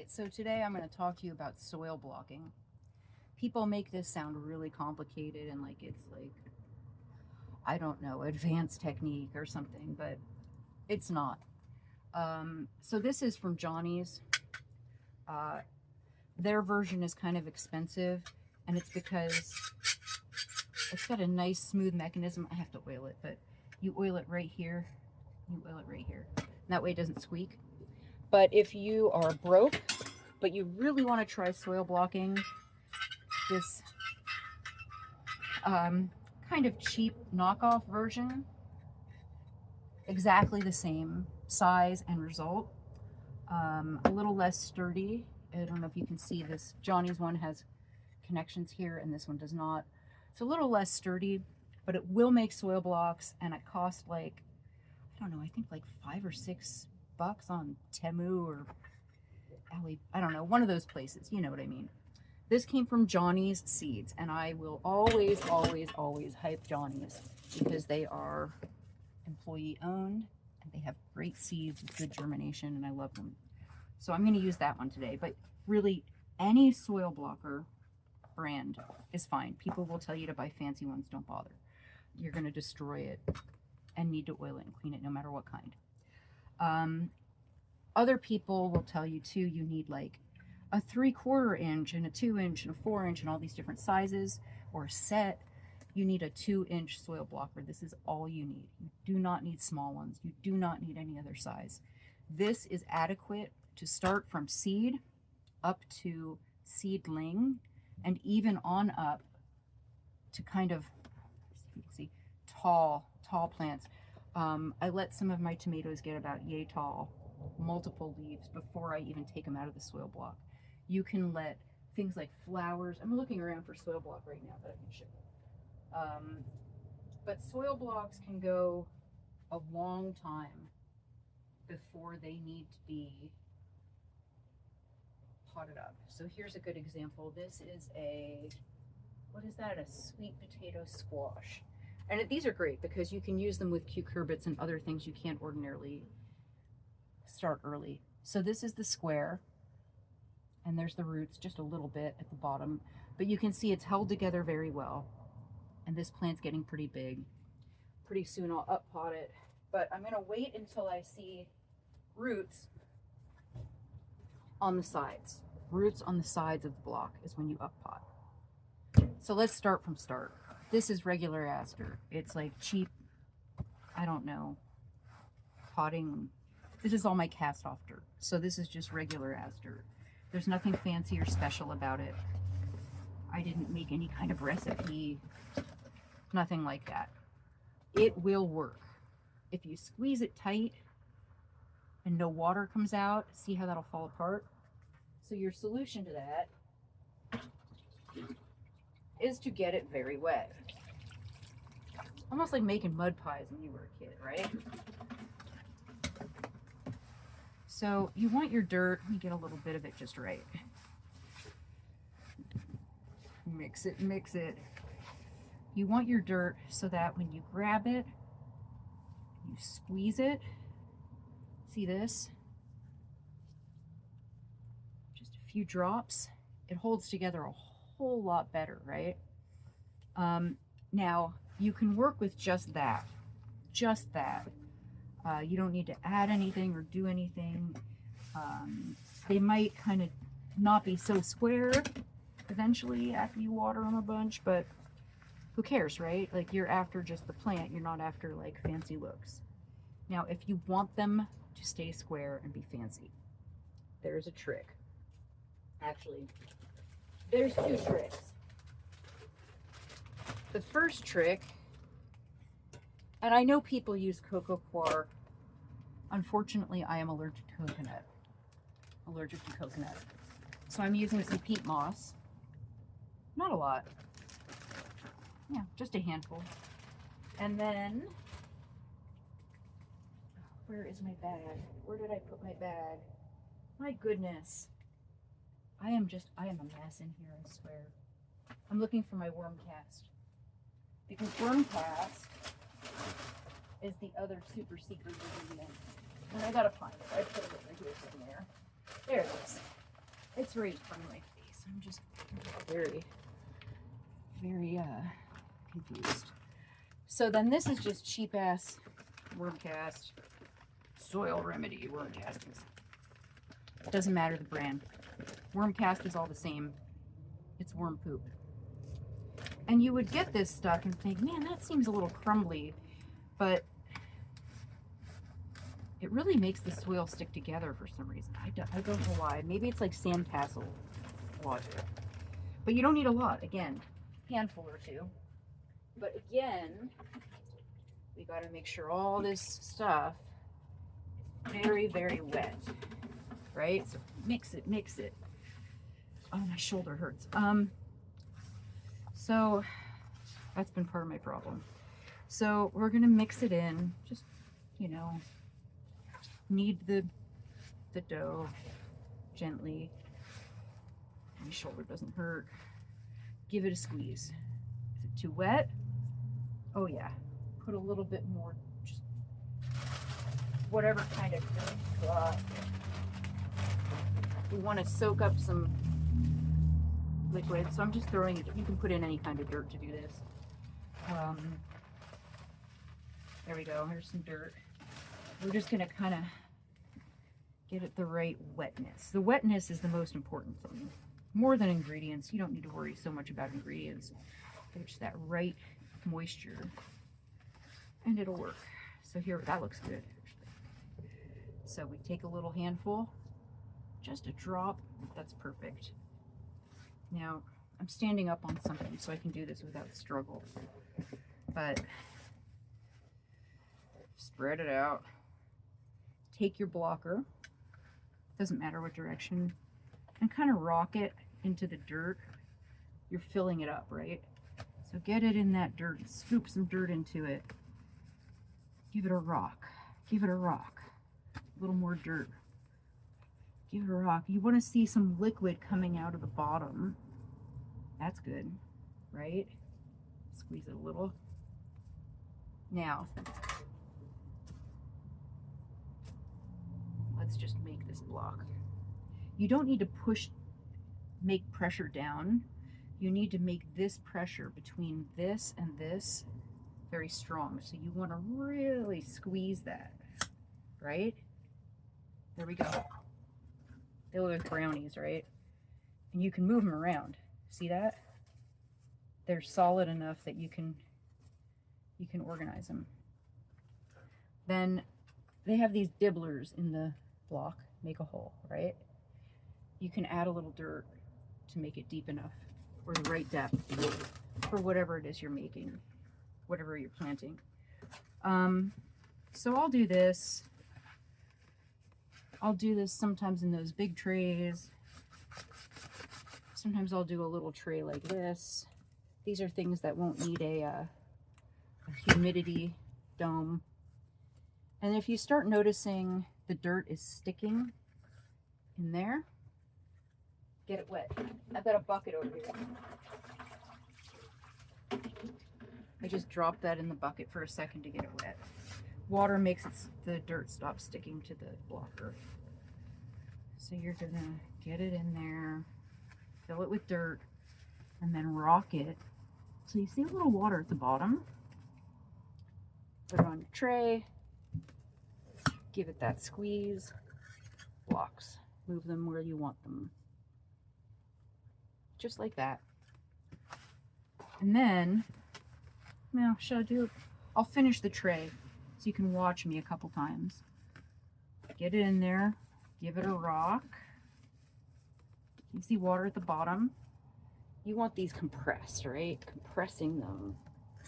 right, so today I'm going to talk to you about soil blocking. People make this sound really complicated and like it's like, I don't know, advanced technique or something, but it's not. So this is from Johnny's. Uh, their version is kind of expensive, and it's because it's got a nice smooth mechanism. I have to oil it, but you oil it right here. You oil it right here. That way it doesn't squeak. But if you are broke, but you really want to try soil blocking, this kind of cheap knockoff version, exactly the same size and result, a little less sturdy. I don't know if you can see this. Johnny's one has connections here and this one does not. It's a little less sturdy, but it will make soil blocks, and it costs like, I don't know, I think like $5 or $6 on Temu or Ali, I don't know, one of those places, you know what I mean. This came from Johnny's Seeds, and I will always, always, always hype Johnny's because they are employee owned and they have great seeds with good germination, and I love them. So I'm going to use that one today, but really any soil blocker brand is fine. People will tell you to buy fancy ones, don't bother. You're going to destroy it and need to oil it and clean it no matter what kind. Other people will tell you too, you need like a 3/4 inch and a 2 inch and a 4 inch and all these different sizes, or a set. You need a 2-inch soil blocker. This is all you need. You do not need small ones. You do not need any other size. This is adequate to start from seed up to seedling, and even on up to kind of, you can see, tall plants. I let some of my tomatoes get about yay tall, multiple leaves, before I even take them out of the soil block. You can let things like flowers, I'm looking around for soil block right now that I can show you. But soil blocks can go a long time before they need to be potted up. So here's a good example. This is a, what is that? A sweet potato squash. And these are great because you can use them with cucurbits and other things you can't ordinarily start early. So this is the square, and there's the roots just a little bit at the bottom, but you can see it's held together very well. And this plant's getting pretty big. Pretty soon I'll up pot it, but I'm gonna wait until I see roots on the sides. Roots on the sides of the block is when you up pot. So let's start from start. This is regular aster. It's like cheap, I don't know, potting. This is all my cast off dirt. So this is just regular aster. There's nothing fancy or special about it. I didn't make any kind of recipe, nothing like that. It will work. If you squeeze it tight and no water comes out, see how that'll fall apart? So your solution to that is to get it very wet. Almost like making mud pies when you were a kid, right? So you want your dirt, you get a little bit of it just right. Mix it, mix it. You want your dirt so that when you grab it, you squeeze it. See this? Just a few drops. It holds together a whole lot better, right? Now, you can work with just that. Just that. You don't need to add anything or do anything. They might kind of not be so square eventually after you water them a bunch, but who cares, right? Like, you're after just the plant, you're not after like fancy looks. Now, if you want them to stay square and be fancy, there's a trick. Actually, there's 2 tricks. The first trick, and I know people use coco coir. Unfortunately, I am allergic to coconut. Allergic to coconut. So I'm using some peat moss. Not a lot. Yeah, just a handful. And then, where is my bag? Where did I put my bag? My goodness. I am a mess in here, I swear. I'm looking for my worm cast. Because worm cast is the other super secret ingredient. And I gotta find it. I put it over here somewhere. There it is. It's right in front of my face. I'm just very, very confused. So then this is just cheap ass worm cast, soil remedy worm castings. Doesn't matter the brand. Worm cast is all the same. It's worm poop. And you would get this stuff and think, man, that seems a little crumbly, but it really makes the soil stick together for some reason. I don't know why. Maybe it's like sandcastle water. But you don't need a lot. Again, handful or two. But again, we got to make sure all this stuff is very, very wet, right? So mix it, mix it. Oh, my shoulder hurts. So that's been part of my problem. So we're gonna mix it in. Just, you know, knead the dough gently. My shoulder doesn't hurt. Give it a squeeze. Is it too wet? Oh yeah. Put a little bit more, just whatever kind of filling you got. We want to soak up some liquid, so I'm just throwing it. You can put in any kind of dirt to do this. There we go. Here's some dirt. We're just gonna kind of get it the right wetness. The wetness is the most important thing. More than ingredients. You don't need to worry so much about ingredients. There's that right moisture, and it'll work. So here, that looks good. So we take a little handful, just a drop. That's perfect. Now, I'm standing up on something, so I can do this without struggle. But spread it out. Take your blocker, doesn't matter what direction, and kind of rock it into the dirt. You're filling it up, right? So get it in that dirt, scoop some dirt into it. Give it a rock. Give it a rock. A little more dirt. Give it a rock. You want to see some liquid coming out of the bottom. That's good, right? Squeeze it a little. Now, let's just make this block. You don't need to make pressure down. You need to make this pressure between this and this very strong. So you want to really squeeze that, right? There we go. They look like brownies, right? And you can move them around. See that? They're solid enough that you can organize them. Then they have these dibblers in the block. Make a hole, right? You can add a little dirt to make it deep enough, or the right depth for whatever it is you're making, whatever you're planting. So I'll do this. I'll do this sometimes in those big trays. Sometimes I'll do a little tray like this. These are things that won't need a humidity dome. And if you start noticing the dirt is sticking in there, get it wet. I've got a bucket over here. I just drop that in the bucket for a second to get it wet. Water makes the dirt stop sticking to the blocker. So you're gonna get it in there, fill it with dirt, and then rock it. So you see a little water at the bottom. Put it on your tray. Give it that squeeze. Blocks. Move them where you want them. Just like that. And then, now, should I do? I'll finish the tray so you can watch me a couple times. Get it in there. Give it a rock. You see water at the bottom? You want these compressed, right? Compressing them.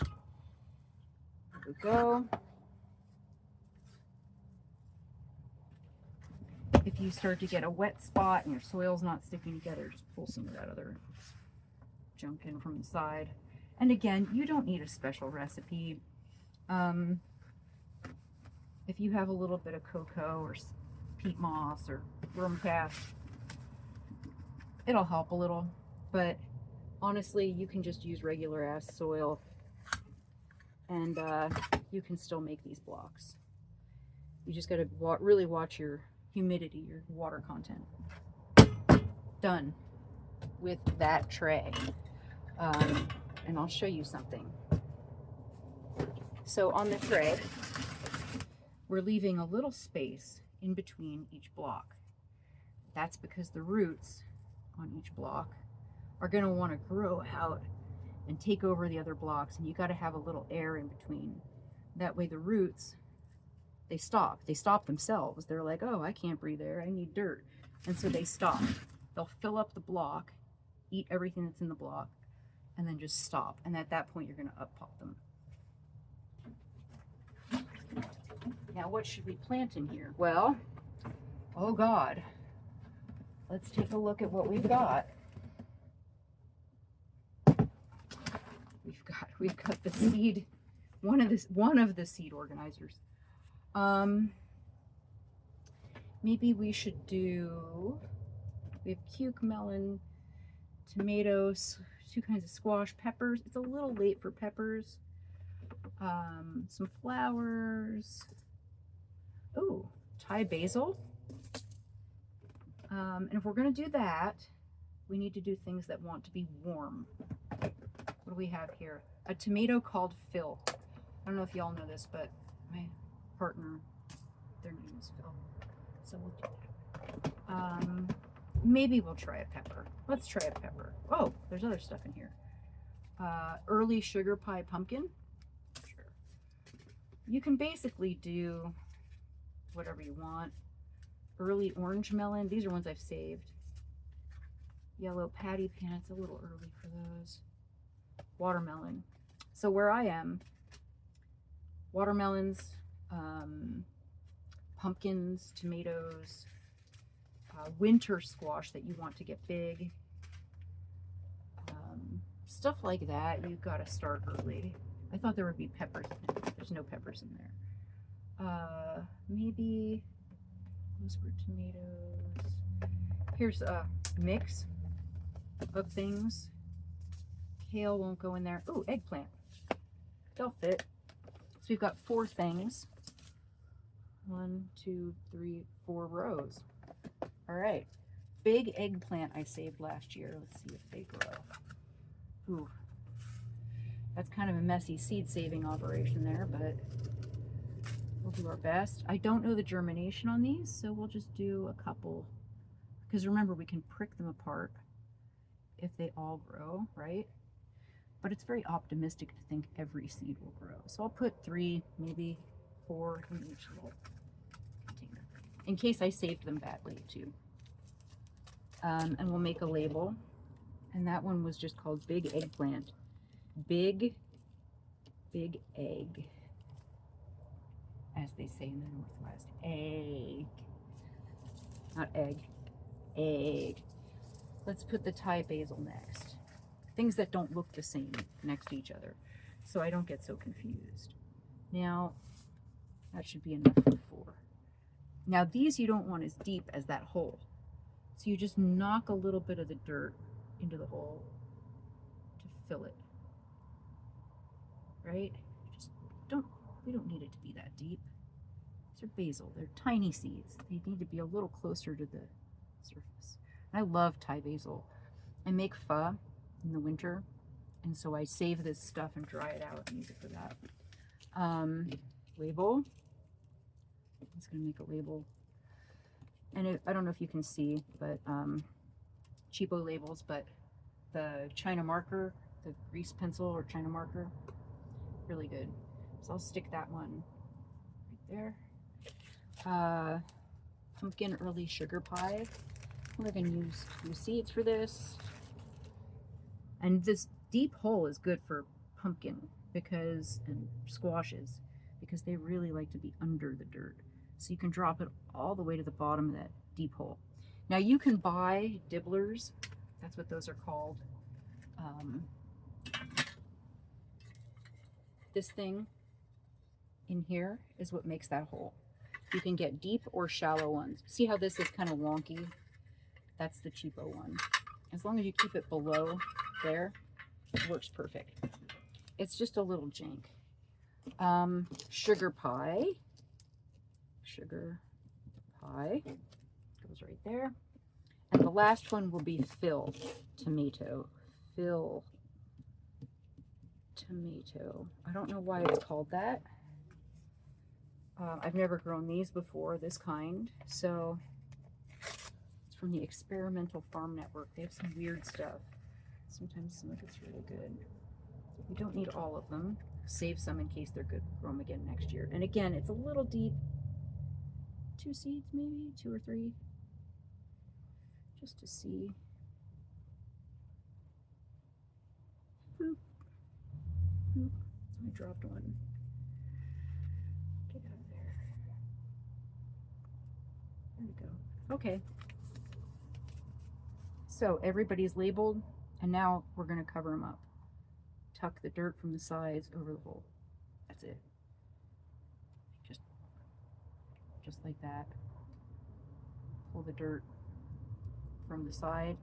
There we go. If you start to get a wet spot and your soil's not sticking together, just pull some of that other junk in from the side. And again, you don't need a special recipe. If you have a little bit of cocoa or peat moss or worm cast, it'll help a little. But honestly, you can just use regular ass soil and you can still make these blocks. You just got to really watch your humidity, your water content. done with that tray. And I'll show you something. So on the tray, we're leaving a little space in between each block. That's because the roots on each block are going to want to grow out and take over the other blocks, and you got to have a little air in between. That way the roots, they stop themselves. They're like, oh, I can't breathe air, I need dirt. And so they stop. They'll fill up the block, eat everything that's in the block, and then just stop. And at that point, you're going to up pot them. Now, what should we plant in here? Well, oh God, let's take a look at what we've got. We've got the seed, one of the seed organizers. Maybe we should do, we have cucumber, melon, tomatoes, 2 kinds of squash, peppers. It's a little late for peppers. Some flowers. Ooh, Thai basil. And if we're going to do that, we need to do things that want to be warm. What do we have here? A tomato called Phil. I don't know if y'all know this, but my partner, their name is Phil. So we'll do that. Maybe we'll try a pepper. Let's try a pepper. Oh, there's other stuff in here. Early sugar pie pumpkin. Sure. You can basically do whatever you want. Early orange melon. These are ones I've saved. Yellow patty pan. It's a little early for those. Watermelon. So where I am, watermelons, pumpkins, tomatoes, winter squash that you want to get big, stuff like that. You've got to start early. I thought there would be peppers in it. There's no peppers in there. Maybe those were tomatoes. Here's a mix of things. Kale won't go in there. Ooh, eggplant. They'll fit. So we've got 4 things. 1, 2, 3, 4 rows. All right. Big eggplant I saved last year. Let's see if they grow. Ooh. That's kind of a messy seed saving operation there, but we'll do our best. I don't know the germination on these, so we'll just do a couple. Because remember, we can prick them apart if they all grow, right? But it's very optimistic to think every seed will grow. So I'll put 3, maybe 4 in each little container, in case I saved them badly too. And we'll make a label. And that one was just called Big Eggplant. Big egg, as they say in the Northwest. Egg. Not egg. Egg. Let's put the Thai basil next. Things that don't look the same next to each other, so I don't get so confused. Now, that should be enough for 4. Now, these you don't want as deep as that hole. So you just knock a little bit of the dirt into the hole to fill it. Right? We don't need it to be that deep. These are basil. They're tiny seeds. They need to be a little closer to the surface. I love Thai basil. I make pho in the winter, and so I save this stuff and dry it out and use it for that. Label. I'm just gonna make a label. And I don't know if you can see, but cheapo labels, but the China marker, the grease pencil or China marker, really good. So I'll stick that one right there. Pumpkin early sugar pie. We're gonna use 2 seeds for this. And this deep hole is good for pumpkin and squashes, because they really like to be under the dirt. So you can drop it all the way to the bottom of that deep hole. Now you can buy dibblers. That's what those are called. This thing in here is what makes that hole. You can get deep or shallow ones. See how this is kind of wonky? That's the cheapo one. As long as you keep it below there, it works perfect. It's just a little jank. Sugar pie. Sugar pie goes right there. And the last one will be Phil Tomato. Phil Tomato. I don't know why it's called that. I've never grown these before, this kind. So it's from the Experimental Farm Network. They have some weird stuff. Sometimes some of it's really good. We don't need all of them. Save some in case they're good. Grow them again next year. And again, it's a little deep. 2 seeds maybe, 2 or 3. Just to see. Boop. Boop. I dropped one. Get out of there. There we go. Okay. So everybody's labeled, and now we're going to cover them up. Tuck the dirt from the sides over the hole. That's it. Just like that. Pull the dirt from the side.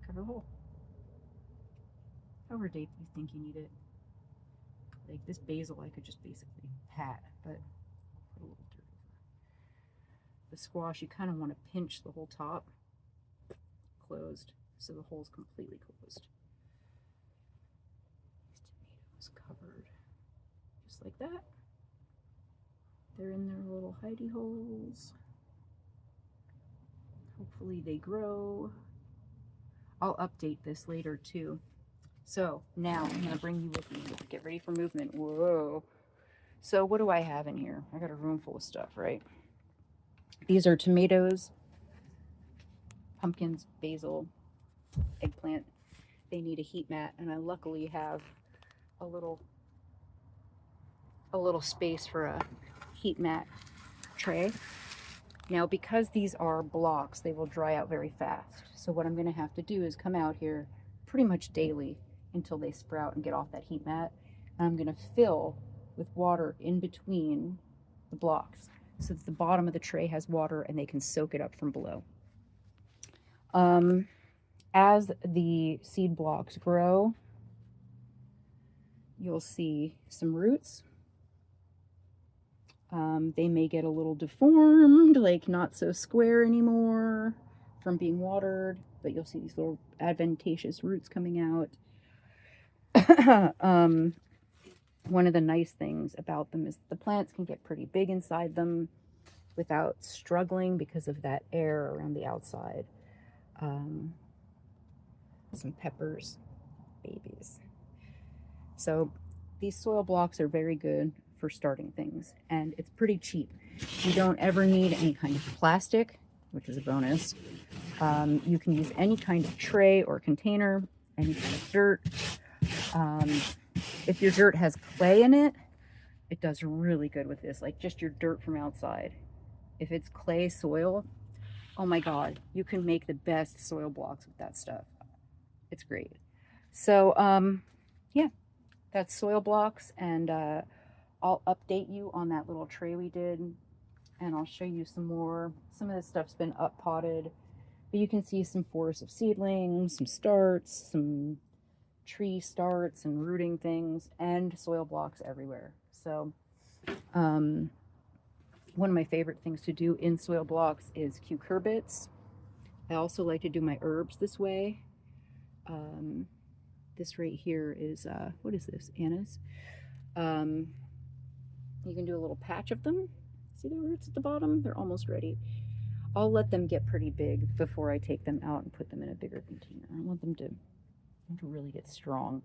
Cover the hole. However deep you think you need it. Like this basil I could just basically pat, but I'll put a little dirt over. The squash, you kind of want to pinch the whole top closed so the hole's completely closed. These tomatoes covered just like that. They're in their little hidey holes. Hopefully they grow. I'll update this later too. So now I'm going to bring you with me. Get ready for movement. Whoa. So what do I have in here? I got a room full of stuff, right? These are tomatoes, pumpkins, basil, eggplant. They need a heat mat, and I luckily have a little space for a heat mat tray. Now, because these are blocks, they will dry out very fast. So what I'm going to have to do is come out here pretty much daily until they sprout and get off that heat mat. And I'm going to fill with water in between the blocks so that the bottom of the tray has water and they can soak it up from below. As the seed blocks grow, you'll see some roots. They may get a little deformed, like not so square anymore from being watered, but you'll see these little adventitious roots coming out. One of the nice things about them is the plants can get pretty big inside them without struggling because of that air around the outside. Some peppers, babies. So these soil blocks are very good for starting things, and it's pretty cheap. You don't ever need any kind of plastic, which is a bonus. You can use any kind of tray or container, any kind of dirt. If your dirt has clay in it, it does really good with this, like just your dirt from outside. If it's clay soil, oh my God, you can make the best soil blocks with that stuff. It's great. So, yeah, that's soil blocks, and I'll update you on that little tray we did, and I'll show you some more. Some of this stuff's been up potted, but you can see some forests of seedlings, some starts, some tree starts and rooting things, and soil blocks everywhere. So one of my favorite things to do in soil blocks is cucurbits. I also like to do my herbs this way. This right here is what is this? Anise. You can do a little patch of them. See the roots at the bottom? They're almost ready. I'll let them get pretty big before I take them out and put them in a bigger container. I want them to really get strong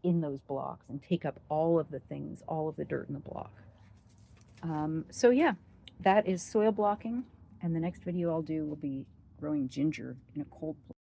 in those blocks and take up all of the things, all of the dirt in the block. So yeah, that is soil blocking, and the next video I'll do will be growing ginger in a cold place.